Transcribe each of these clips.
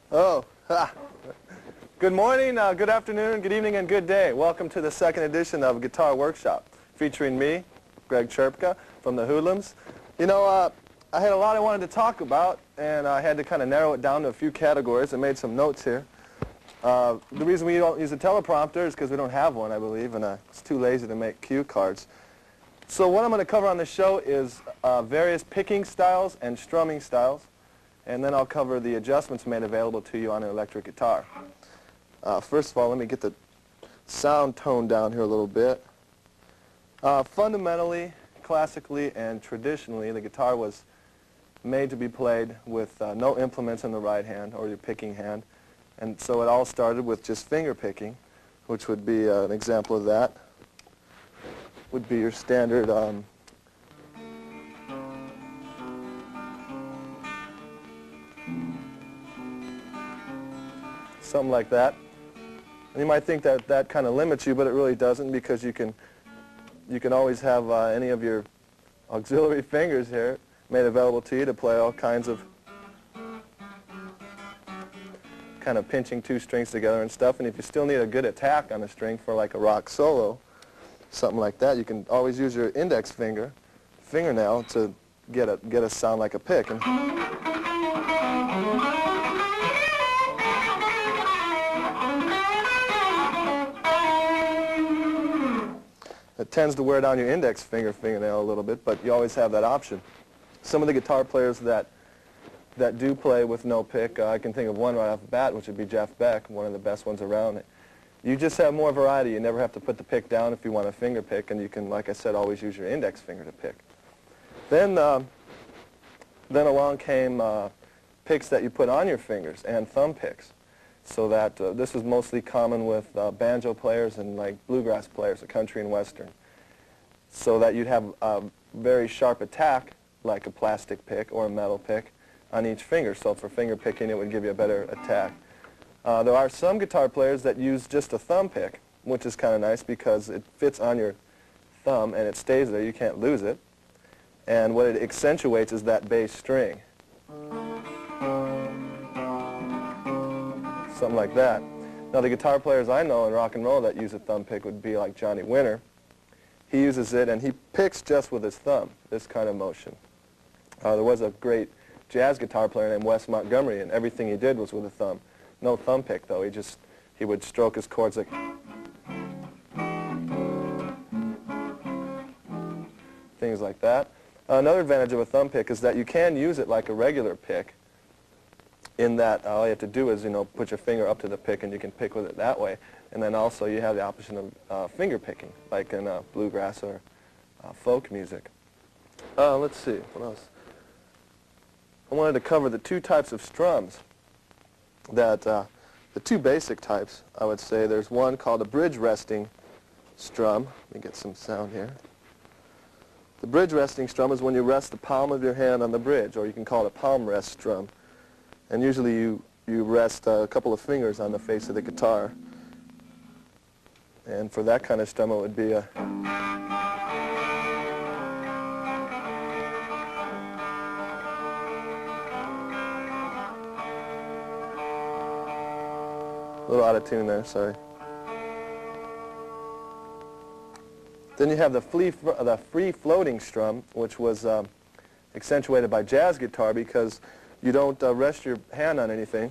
Oh, good morning, good afternoon, good evening, and good day. Welcome to the second edition of Guitar Workshop, featuring me, Greg Cherpka, from the Whoodlums. You know, I had a lot I wanted to talk about, and I had to kind of narrow it down to a few categories. I made some notes here. The reason we don't use a teleprompter is because we don't have one, I believe, and it's too lazy to make cue cards. So what I'm going to cover on the show is various picking styles and strumming styles. And then I'll cover the adjustments made available to you on an electric guitar. First of all, let me get the sound tone down here a little bit. Fundamentally, classically, and traditionally, the guitar was made to be played with no implements in the right hand or your picking hand. And so it all started with just finger picking, which would be an example of that. Would be your standard something like that. And you might think that that kind of limits you, but it really doesn't, because you can always have any of your auxiliary fingers here made available to you to play all kinds of kind of pinching two strings together and stuff. And if you still need a good attack on a string for like a rock solo, something like that, you can always use your index fingernail to get a sound like a pick. And it tends to wear down your index fingernail a little bit, but you always have that option. Some of the guitar players that do play with no pick, I can think of one right off the bat, which would be Jeff Beck, one of the best ones around. You just have more variety. You never have to put the pick down if you want a finger pick, and you can, like I said, always use your index finger to pick. Then along came picks that you put on your fingers, and thumb picks. So that this is mostly common with banjo players and like bluegrass players, a country and western. So that you'd have a very sharp attack, like a plastic pick or a metal pick, on each finger. So for finger picking, it would give you a better attack. There are some guitar players that use just a thumb pick, which is kind of nice because it fits on your thumb and it stays there. You can't lose it. And what it accentuates is that bass string. Something like that. Now the guitar players I know in rock and roll that use a thumb pick would be like Johnny Winter. He uses it and he picks just with his thumb, this kind of motion. There was a great jazz guitar player named Wes Montgomery, and everything he did was with a thumb. No thumb pick though, he would stroke his chords like things like that. Another advantage of a thumb pick is that you can use it like a regular pick, in that all you have to do is, put your finger up to the pick and you can pick with it that way. And then also you have the option of finger picking, like in bluegrass or folk music. Let's see, what else? I wanted to cover the two types of strums that, the two basic types, I would say. There's one called a bridge resting strum. Let me get some sound here. The bridge resting strum is when you rest the palm of your hand on the bridge, or you can call it a palm rest strum. And usually you rest a couple of fingers on the face of the guitar. And for that kind of strum, it would be a little out of tune there, sorry. Then you have the free floating strum, which was accentuated by jazz guitar because you don't rest your hand on anything.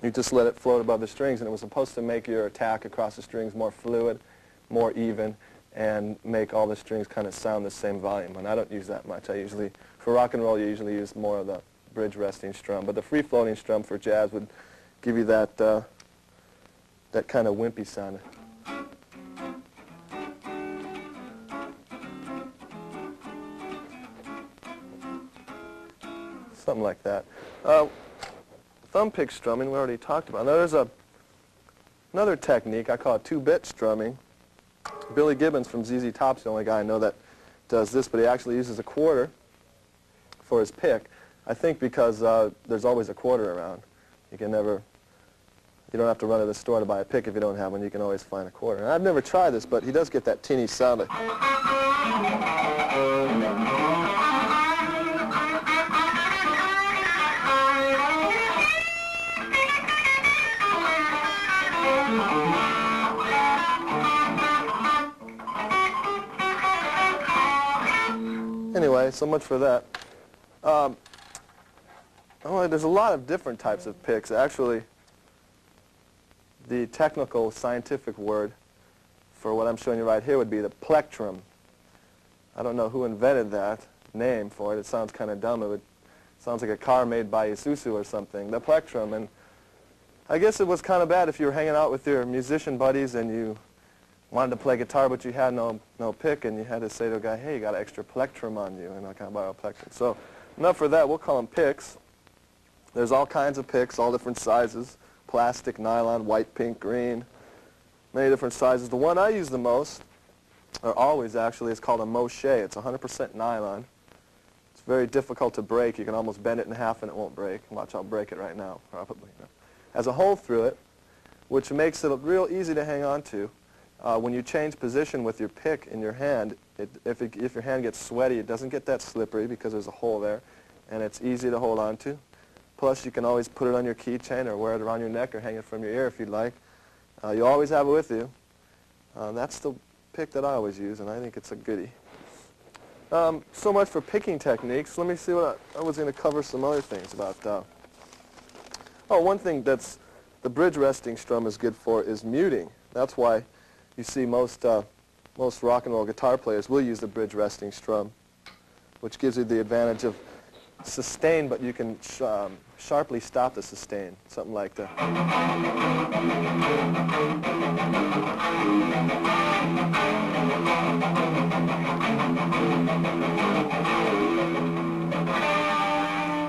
You just let it float above the strings, and it was supposed to make your attack across the strings more fluid, more even, and make all the strings kind of sound the same volume. And I don't use that much. For rock and roll, you usually use more of the bridge resting strum. But the free floating strum for jazz would give you that kind of wimpy sound. something like that. Thumb pick strumming we already talked about. Now there's another technique, I call it 2-bit strumming. Billy Gibbons from ZZ Top's the only guy I know that does this, but he actually uses a quarter for his pick. I think because there's always a quarter around. You don't have to run to the store to buy a pick if you don't have one. You can always find a quarter. And I've never tried this, but he does get that teeny sound. Anyway, so much for that. There's a lot of different types of picks. Actually, the technical scientific word for what I'm showing you right here would be the plectrum. I don't know who invented that name for it. It sounds kind of dumb. It sounds like a car made by Isuzu or something. The plectrum. And I guess it was kind of bad if you were hanging out with your musician buddies and you wanted to play guitar but you had no pick, and you had to say to a guy, hey, you got an extra plectrum on you, and I kind of borrow a plectrum. So enough for that. We'll call them picks. There's all kinds of picks, all different sizes. Plastic, nylon, white, pink, green, many different sizes. The one I use the most, or always actually, is called a Moshe. It's 100% nylon. It's very difficult to break. You can almost bend it in half and it won't break. Watch, I'll break it right now, probably. Has a hole through it, which makes it real easy to hang on to. When you change position with your pick in your hand, if your hand gets sweaty, it doesn't get that slippery because there's a hole there, and it's easy to hold on to. Plus, you can always put it on your keychain or wear it around your neck or hang it from your ear if you'd like. You always have it with you. That's the pick that I always use, and I think it's a goodie. So much for picking techniques. Let me see what I was going to cover some other things about. One thing that's the bridge resting strum is good for is muting. That's why you see most rock and roll guitar players will use the bridge resting strum, which gives you the advantage of sustain, but you can sharply stop the sustain, something like that.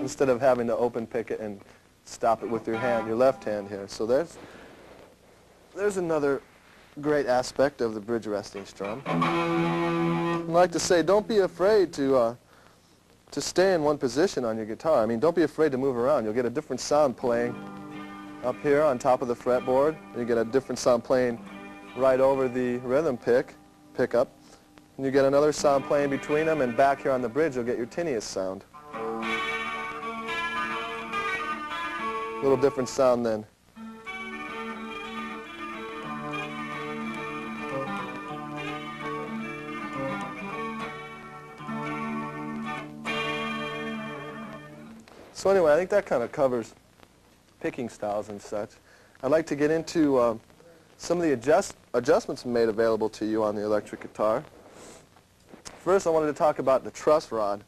Instead of having to open pick it and stop it with your hand, your left hand here. So there's another great aspect of the bridge resting strum. I'd like to say, don't be afraid to stay in one position on your guitar. I mean, don't be afraid to move around. You'll get a different sound playing up here on top of the fretboard. You get a different sound playing right over the rhythm pickup. And you get another sound playing between them, and back here on the bridge you'll get your tinniest sound. A little different sound then. So anyway, I think that kind of covers picking styles and such. I'd like to get into some of the adjustments made available to you on the electric guitar. First, I wanted to talk about the truss rod.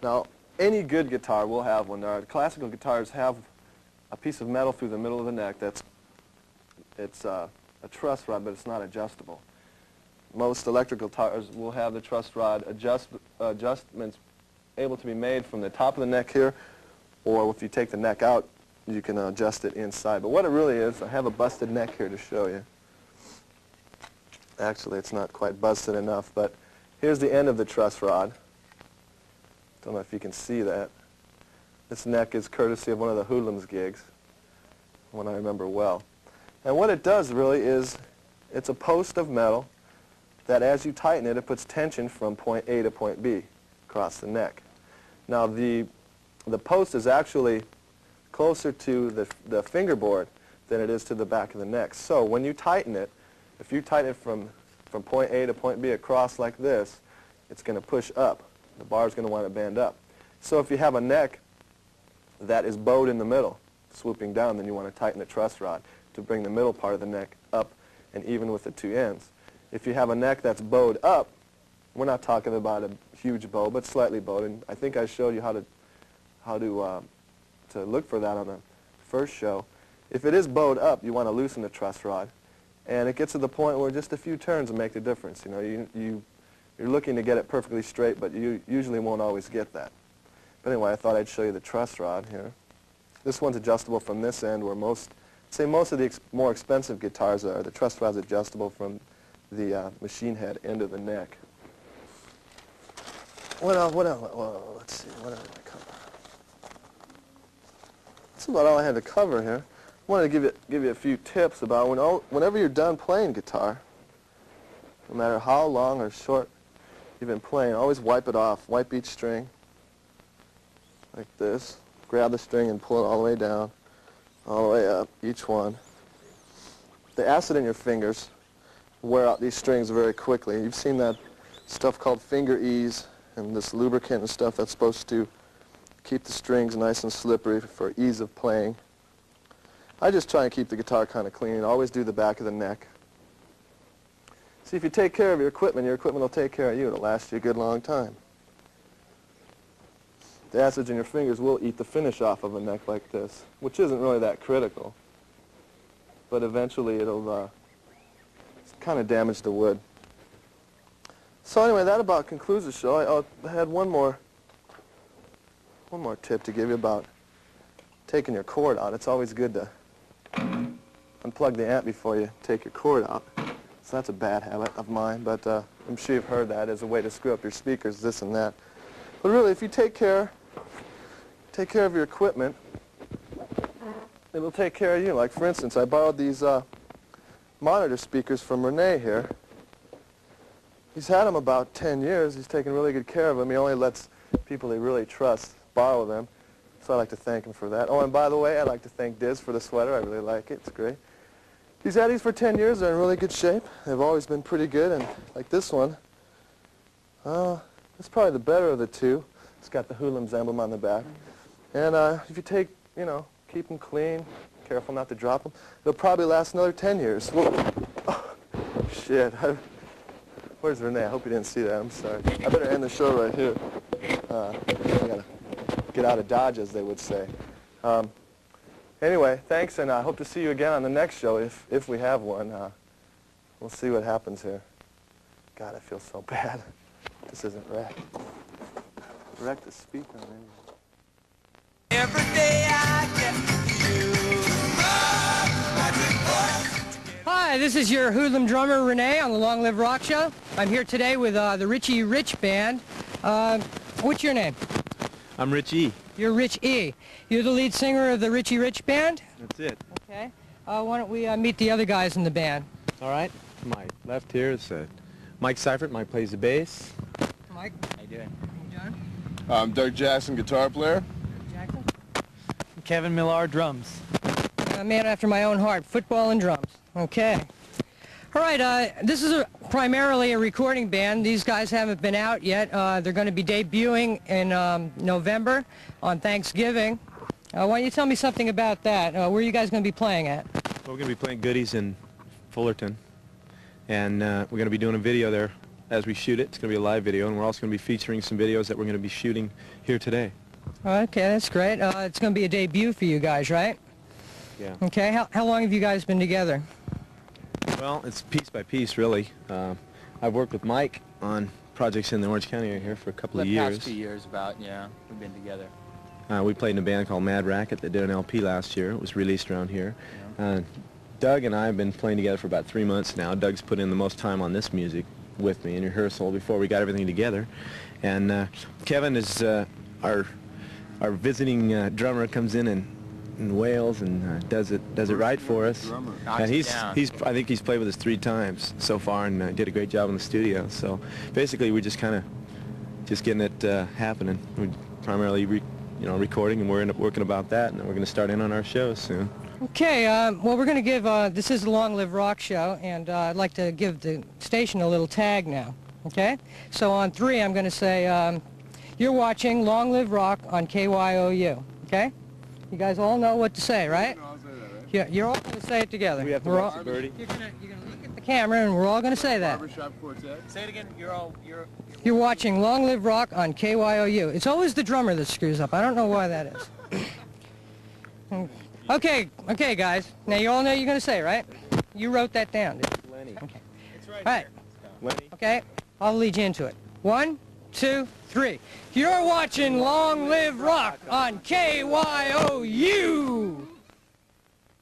Now, any good guitar will have one. Classical guitars have a piece of metal through the middle of the neck it's a truss rod, but it's not adjustable. Most electric guitars will have the truss rod adjustments able to be made from the top of the neck here, or if you take the neck out, you can adjust it inside. But what it really is, I have a busted neck here to show you. Actually, it's not quite busted enough, but here's the end of the truss rod. Don't know if you can see that. This neck is courtesy of one of the Whoodlums gigs, one I remember well. And what it does really is, it's a post of metal that as you tighten it, it puts tension from point A to point B across the neck. Now, the post is actually closer to the fingerboard than it is to the back of the neck. So when you tighten it, if you tighten it from point A to point B across like this, it's going to push up. The bar is going to want to bend up. So if you have a neck that is bowed in the middle, swooping down, then you want to tighten the truss rod to bring the middle part of the neck up and even with the two ends. If you have a neck that's bowed up, we're not talking about a huge bow, but slightly bowed, and I think I showed you how to look for that on the first show. If it is bowed up, you want to loosen the truss rod, and it gets to the point where just a few turns will make the difference. You know, you're looking to get it perfectly straight, but you usually won't always get that. But anyway, I thought I'd show you the truss rod here. This one's adjustable from this end, where most of the more expensive guitars are. The truss rod's adjustable from the machine head end of the neck. What else? Well, let's see. What did I cover? That's about all I had to cover here. I wanted to give you a few tips about whenever you're done playing guitar, no matter how long or short you've been playing, always wipe it off. Wipe each string like this. Grab the string and pull it all the way down, all the way up, each one. The acid in your fingers wear out these strings very quickly. You've seen that stuff called finger ease and this lubricant and stuff that's supposed to keep the strings nice and slippery for ease of playing. I just try and keep the guitar kind of clean. Always do the back of the neck. See, if you take care of your equipment will take care of you. It'll last you a good long time. The acids in your fingers will eat the finish off of a neck like this, which isn't really that critical. But eventually it'll kind of damage the wood. So anyway, that about concludes the show. I had one more tip to give you about taking your cord out. It's always good to unplug the amp before you take your cord out. So that's a bad habit of mine, but I'm sure you've heard that as a way to screw up your speakers, this and that. But really, if you take care of your equipment, it'll take care of you. Like, for instance, I borrowed these monitor speakers from Rene here. He's had them about 10 years. He's taken really good care of them. He only lets people he really trusts borrow them. So I'd like to thank him for that. Oh, and by the way, I'd like to thank Diz for the sweater. I really like it. It's great. He's had these for 10 years. They're in really good shape. They've always been pretty good. And like this one, it's probably the better of the two. It's got the Whoodlums emblem on the back. And if you keep them clean, careful not to drop them, they'll probably last another 10 years. Whoa. Oh, shit. Where's Rene? I hope you didn't see that. I'm sorry. I better end the show right here. I gotta get out of Dodge, as they would say. Anyway, thanks, and I hope to see you again on the next show, if we have one. We'll see what happens here. God, I feel so bad. This isn't wrecked. Wrecked the speaker. Every day I get you. Hi, this is your Hoodlum drummer, Rene, on the Long Live Rock Show. I'm here today with the Richie Rich Band. What's your name? I'm Rich E. You're Rich E. You're the lead singer of the Richie Rich Band? That's it. Okay. Why don't we meet the other guys in the band? All right. To my left here is Mike Seifert. Mike plays the bass. Mike. How you doing? John. I'm Doug Jackson, guitar player. Jackson. Kevin Millar, drums. A man after my own heart, football and drums. Okay. All right, this is primarily a recording band. These guys haven't been out yet. They're going to be debuting in November on Thanksgiving. Why don't you tell me something about that? Where are you guys going to be playing at? Well, we're going to be playing Goodies in Fullerton. And we're going to be doing a video there as we shoot it. It's going to be a live video, and we're also going to be featuring some videos that we're going to be shooting here today. Okay, that's great. It's going to be a debut for you guys, right? Yeah. Okay, how long have you guys been together? Well, it's piece by piece, really. I've worked with Mike on projects in the Orange County area here for a couple of years. The past few years, yeah. We've been together. We played in a band called Mad Racket that did an LP last year. It was released around here. Yeah. Doug and I have been playing together for about 3 months now. Doug's put in the most time on this music with me in rehearsal before we got everything together. And Kevin is our visiting drummer, comes in Wales and does it right for us. And I think he's played with us 3 times so far and did a great job in the studio. So basically we're just kind of getting it happening. We're primarily recording, and we're working about that, and we're going to start in on our show soon. Okay, well, we're going to give, this is the Long Live Rock Show, and I'd like to give the station a little tag now, okay? So on 3, I'm going to say, you're watching Long Live Rock on KYOU, okay? You guys all know what to say, right? No, I'll say that, right? Yeah, you're all going to say it together. We have to watch Birdie. You're going to look at the camera, and we're all going to say that. Barbershop Quartet. Say it again. You're watching Long Live Rock on KYOU. It's always the drummer that screws up. I don't know why that is. Okay, guys. Now you all know you're going to say, right? You wrote that down, didn't you? Lenny. Okay. It's right All right. Lenny. Okay, I'll lead you into it. 1, 2, 3. You're watching Long Live Rock on KYOU.